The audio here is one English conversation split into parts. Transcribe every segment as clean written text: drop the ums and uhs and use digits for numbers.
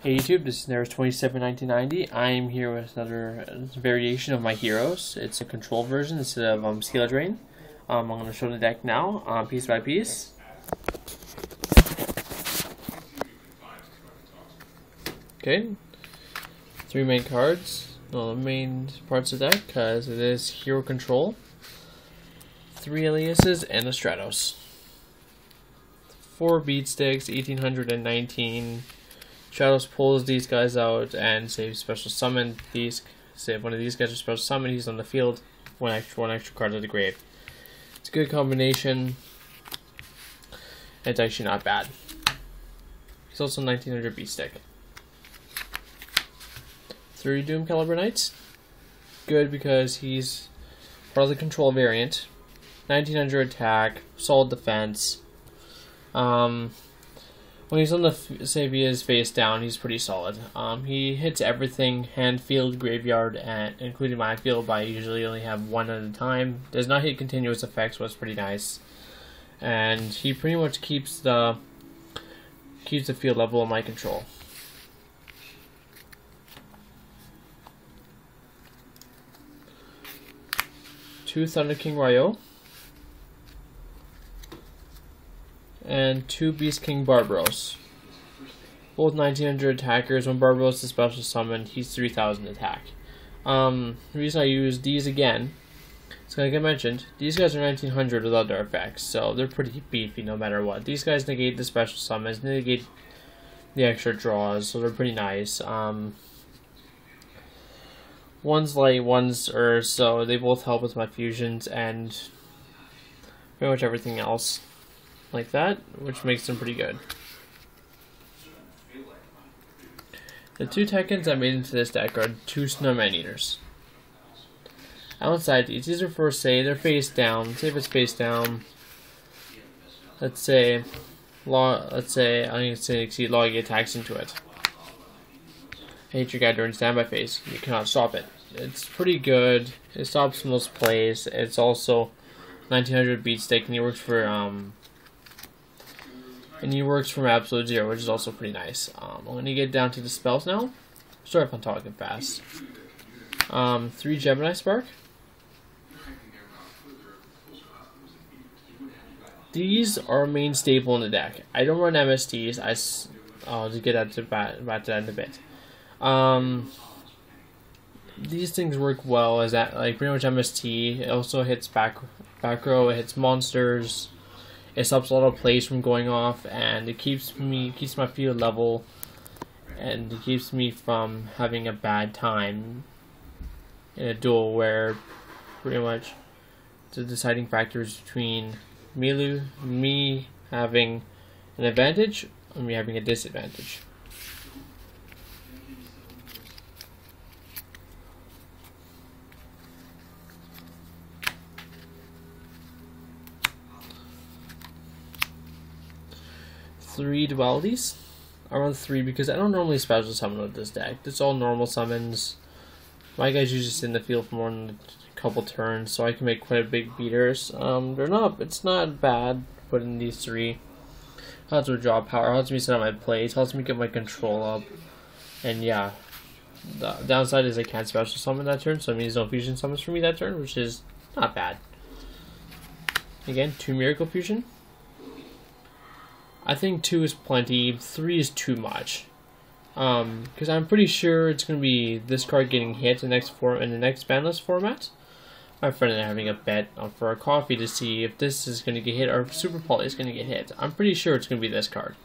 Hey YouTube, this is Nares271990. I'm here with another variation of my heroes. It's a control version instead of Skeela Drain. I'm going to show the deck now, piece by piece. Okay, three main cards. Well, the main parts of the deck, because it is hero control, three aliases, and a Stratos. Four beat sticks, 1819. Stratos pulls these guys out and say special summon these. Say if one of these guys are special summoned, he's on the field. One extra card to the grave. It's a good combination. It's actually not bad. He's also 1900 beat stick. 3 Doom Caliber Knights. Good because he's part of the control variant. 1900 attack, solid defense. When he's on the say if he is face down, he's pretty solid. He hits everything, hand, field, graveyard, and including my field, but I usually only have one at a time. Does not hit continuous effects, was pretty nice. And he pretty much keeps the field level in my control. Two Thunder King Ryo. And 2 Beast King Barbaros. Both 1900 attackers. When Barbaros is special summoned, he's 3000 attack. The reason I use these again, it's like I mentioned, these guys are 1900 without their effects, so they're pretty beefy no matter what. These guys negate the special summons, negate the extra draws, so they're pretty nice. One's light, one's earth, so they both help with my fusions and pretty much everything else like that, which makes them pretty good. The 2 Tekkens I made into this deck are 2 Snow Maneaters. Outside these are for, say, they're face down. Say if it's face down, let's say I'm going to say exceed logging attacks into it. Hate your guy during standby phase. You cannot stop it. It's pretty good. It stops most plays. It's also 1900 beat stick, and he works for from Absolute Zero, which is also pretty nice. I'm going to get down to the spells now. Sorry if I'm talking fast. 3 Gemini Spark. These are main staple in the deck. I don't run MSTs. I'll just get back to that in a bit. These things work well as that, like pretty much MST. It also hits back row. It hits monsters. It stops a lot of plays from going off, and it keeps my field level, and it keeps me from having a bad time in a duel where pretty much the deciding factor is between me having an advantage and me having a disadvantage. Three dualities. I run 3 because I don't normally special summon with this deck. It's all normal summons. My guys usually sit in the field for more than a couple turns, so I can make quite a big beaters. It's not bad putting these 3. Helps me draw power, helps me set up my plays, helps me get my control up. And yeah, the downside is I can't special summon that turn, so it means no fusion summons for me that turn, which is not bad. Again, 2 Miracle Fusion. I think 2 is plenty, 3 is too much. Because I'm pretty sure it's going to be this card getting hit in the next banlist format. My friend and I are having a bet for a coffee to see if this is going to get hit or if Super Poly is going to get hit. I'm pretty sure it's going to be this card.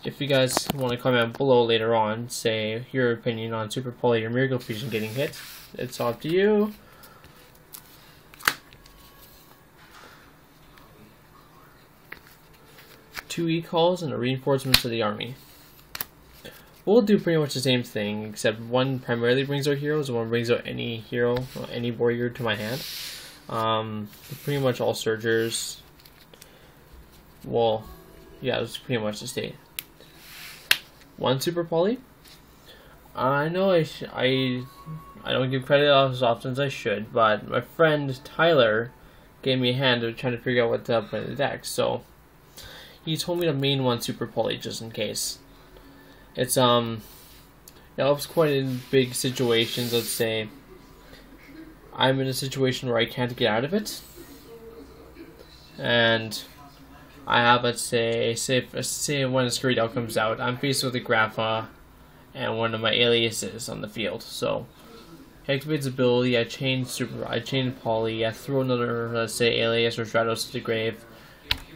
If you guys want to comment below later on, say your opinion on Super Poly or Miracle Fusion getting hit, it's up to you. Two E-calls and a reinforcement to the army. We'll do pretty much the same thing, except one primarily brings out heroes, and one brings out any hero, or any warrior to my hand. Pretty much all Surgers. Well, yeah, it's pretty much the state. 1 Super Poly. I know I don't give credit as often as I should, but my friend Tyler gave me a hand of trying to figure out what to put in the deck, so he told me to main 1 Super Poly just in case. It's it helps quite in big situations. Let's say I'm in a situation where I can't get out of it, and I have, let's say when a Skeeredale comes out, I'm faced with a Grapha and one of my aliases on the field. So he activates ability, I chain Poly, I throw another, let's say, alias or Stratos to the grave.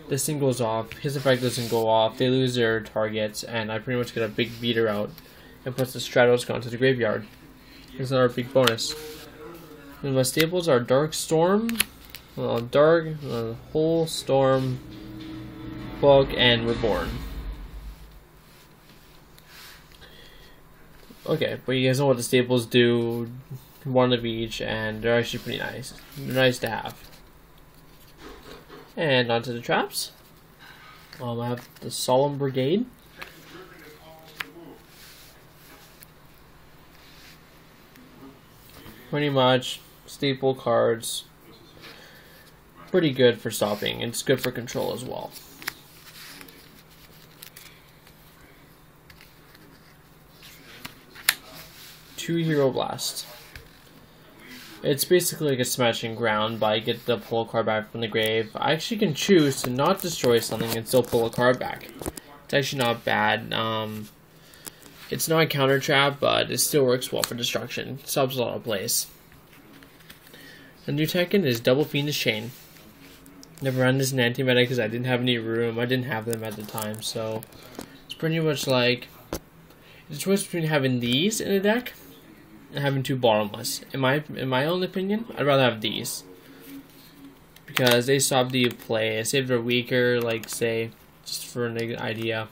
This thing goes off, his effect doesn't go off, they lose their targets, and I pretty much get a big beater out and puts the Stratos onto the graveyard. Here's another big bonus. And my staples are Dark Storm, Whole Storm, Book, and Reborn. Okay, but you guys know what the staples do, one of each, and they're actually pretty nice. They're nice to have. And onto the traps. I have the Solemn Brigade. Pretty much staple cards. Pretty good for stopping. It's good for control as well. Two Hero Blast. It's basically like a Smashing Ground, but I get the pull a card back from the grave. I actually can choose to not destroy something and still pull a card back. It's actually not bad. It's not a counter trap, but it still works well for destruction. It stops a lot of plays. The new Tekken is Double Fiendish Chain. Never ran this in anti-meta because I didn't have any room. I didn't have them at the time, so it's pretty much like the choice between having these in a deck and having two bottomless. In my own opinion, I'd rather have these because they stop the play. Say if they're weaker, like say, just for an idea.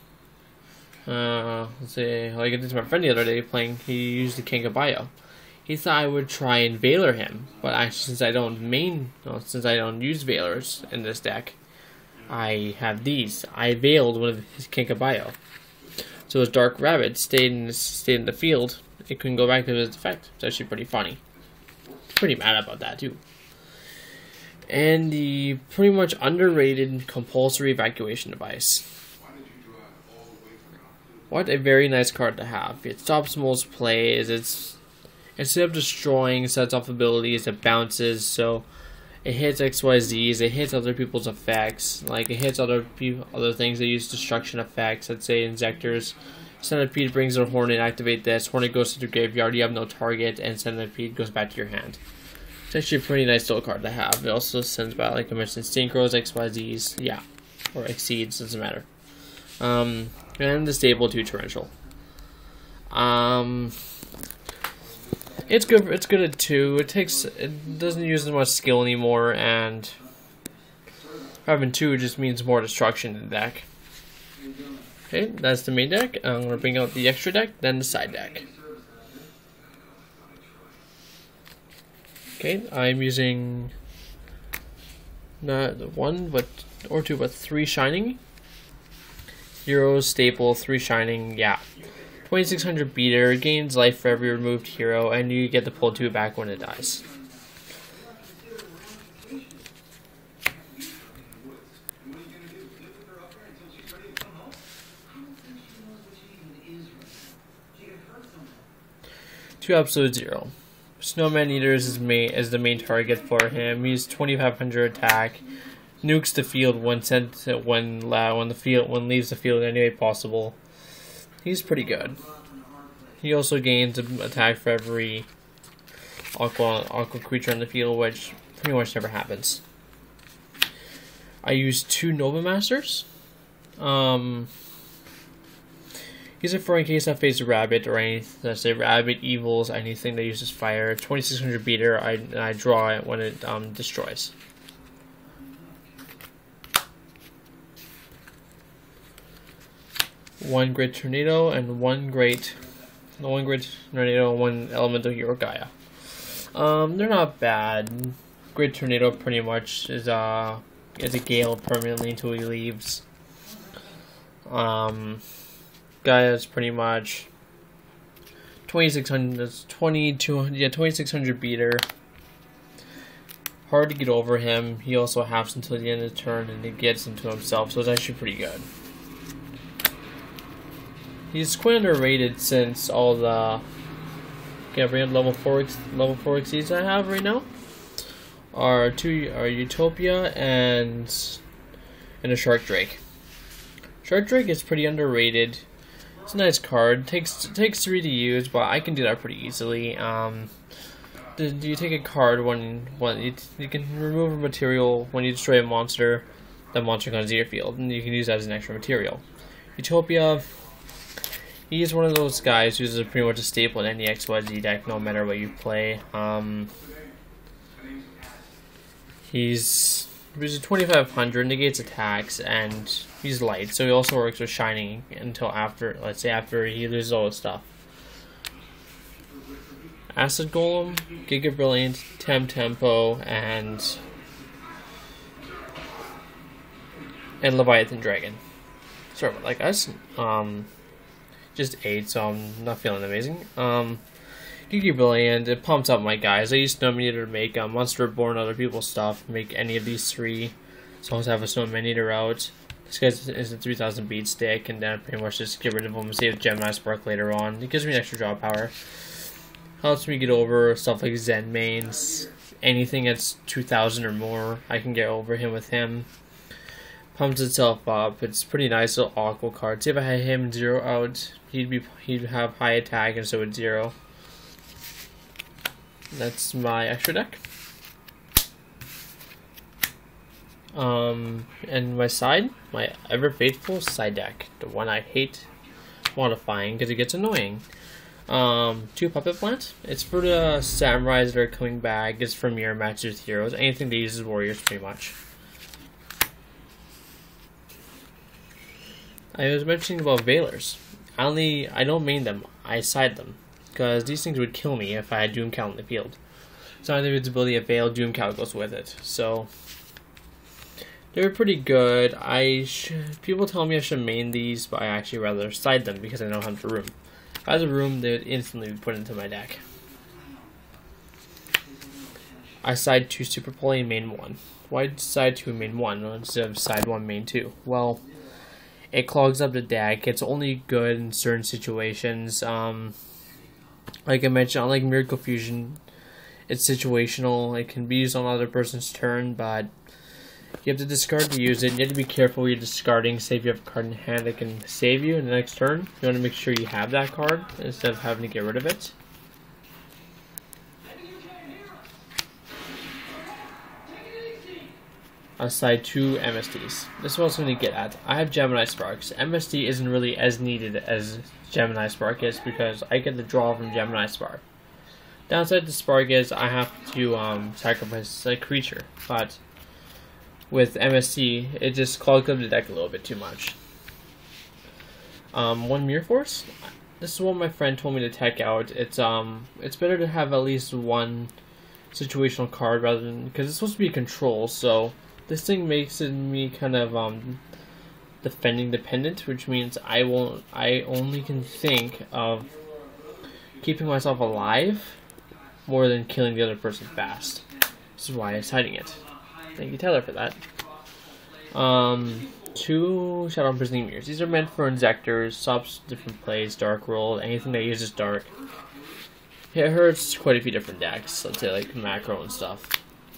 Let's say, like I did to my friend the other day playing. He used the Kangabayo. He thought I would try and Valor him, but actually, since I don't use Valors in this deck, I have these. I Veiled one of his Kangabayo. So his Dark Rabbit stayed in the field. It couldn't go back to its effect. It's actually pretty funny. Pretty mad about that too. And the pretty much underrated compulsory evacuation device. What a very nice card to have. It stops most plays. It's instead of destroying, sets off abilities. It bounces, so it hits XYZs. It hits other people's effects. Like it hits other things that use destruction effects. Let's say Inzektor's. Centipede brings their Hornet, activate this. Hornet goes to the graveyard, you have no target, and Centipede goes back to your hand. It's actually a pretty nice little card to have. It also sends back, like I mentioned, Synchros, XYZs, yeah, or Exceeds, doesn't matter. And the stable 2 Torrential. It's good at 2. It doesn't use as much skill anymore, and having 2 just means more destruction in the deck. Okay, that's the main deck. I'm going to bring out the extra deck, then the side deck. Okay, I'm using not 1 or 2 but 3 Shining. Heroes, staple, 3 Shining, yeah. 2600 beater, gains life for every removed hero, and you get to pull 2 back when it dies. Two Absolute Zero. Snowman Eaters is the main target for him. He's 2500 attack. Nukes the field when leaves the field in any way possible. He's pretty good. He also gains an attack for every aqua creature on the field, which pretty much never happens. I use 2 Nova Masters. Use it for in case I face a rabbit or anything. Let's say rabbit, evils, anything that uses fire. 2600 beater. I draw it when it destroys. One Great Tornado and one Great Tornado and 1 Elemental Hero Gaia. They're not bad. Great Tornado pretty much is a gale permanently until he leaves. Gaia is pretty much 2600. That's 2200. Yeah, 2600 beater. Hard to get over him. He also halves until the end of the turn, and he gets into himself, so it's actually pretty good. He's quite underrated since all the level 4 exceeds I have right now are Utopia and a Shark Drake. Shark Drake is pretty underrated. It's a nice card. Takes 3 to use, but I can do that pretty easily. You take a card when you can remove a material when you destroy a monster. That monster comes to your field, and you can use that as an extra material. Utopia, he's one of those guys who's pretty much a staple in any XYZ deck, no matter what you play. He's 2500, negates attacks, and he's light, so he also works with Shining until after, let's say after he loses all his stuff. Acid Golem, Giga Brilliant, Tempo, and Leviathan Dragon. Sorry about that, guys. Just 8, so I'm not feeling amazing. Giga Brilliant, it pumps up my guys. I use Snowmanator to make Monster Reborn, other people's stuff, make any of these 3. So I always have a Snowmanator out. This guy is a 3000 beat stick, and then I pretty much just get rid of him and save Gemini Spark later on. It gives me an extra draw power. Helps me get over stuff like Zen mains. Anything that's 2000 or more, I can get over him with him. Pumps itself up. It's pretty nice little Aqua card. See, if I had him 0 out, he'd have high attack, and so would 0. That's my extra deck. And my side, my ever faithful side deck, the one I hate modifying because it gets annoying. 2 Puppet Plant. It's for the samurais that are coming back. It's for mirror matches with heroes. Anything that uses warriors, pretty much. I was mentioning about Veilers. I don't main them. I side them because these things would kill me if I had Doomcow in the field. So either its ability of Veil, Doomcow goes with it. So they're pretty good. People tell me I should main these, but I actually rather side them because I don't have the room. If I had the room, they would instantly be put into my deck. I side 2 Super Poly and main 1. Why side 2 and main 1 instead of side 1 main 2? Well, it clogs up the deck. It's only good in certain situations. Like I mentioned, unlike Miracle Fusion, it's situational. It can be used on another person's turn, but you have to discard to use it. You have to be careful when you're discarding. Say if you have a card in hand that can save you in the next turn, you want to make sure you have that card instead of having to get rid of it. Aside 2 MSTs. This is what I was going to get at. I have Gemini Sparks. MST isn't really as needed as Gemini Spark is because I get the draw from Gemini Spark. Downside to Spark is I have to sacrifice a creature, but with MST, it just clogs up the deck a little bit too much. 1 Mirror Force. This is what my friend told me to tech out. It's better to have at least 1 situational card rather than, because it's supposed to be control. So this thing makes me kind of defending dependent, which means I only can think of keeping myself alive more than killing the other person fast. This is why I'm hiding it. Thank you, Taylor, for that. 2 Shadow Imprisoning Mirrors. These are meant for Inzectors, stops different plays, Dark Roll, anything that uses Dark. It hurts quite a few different decks, let's say like Macro and stuff.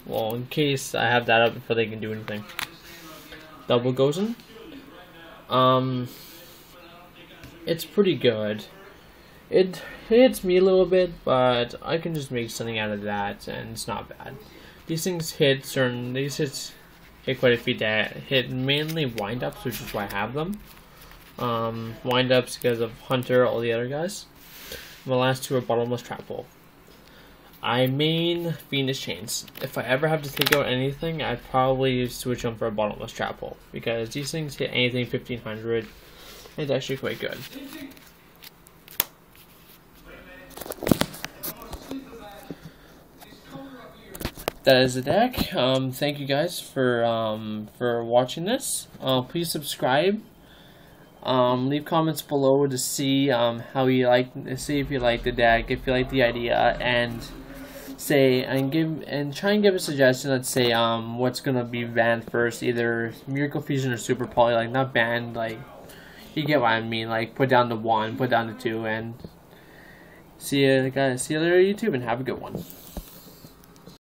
Well, in case I have that up before they can do anything. Double Gozen. It's pretty good. It hits me a little bit, but I can just make something out of that, and it's not bad. These things hit these hits hit quite a few that hit mainly wind-ups, which is why I have them. Wind-ups because of Hunter, all the other guys. And the last 2 are Bottomless Trap Hole. I main Fiendish Chains. If I ever have to take out anything, I'd probably switch them for a Bottomless Trap Hole, because these things hit anything 1500. It's actually quite good. That is the deck. Thank you guys for watching this. Please subscribe. Leave comments below to see how you see if you like the deck, if you like the idea, and try and give a suggestion. Let's say what's gonna be banned first, either Miracle Fusion or Super Poly. Like, not banned, like You get what I mean, like put down to 1, put down to 2, and see you guys. See you later, YouTube, and have a good one.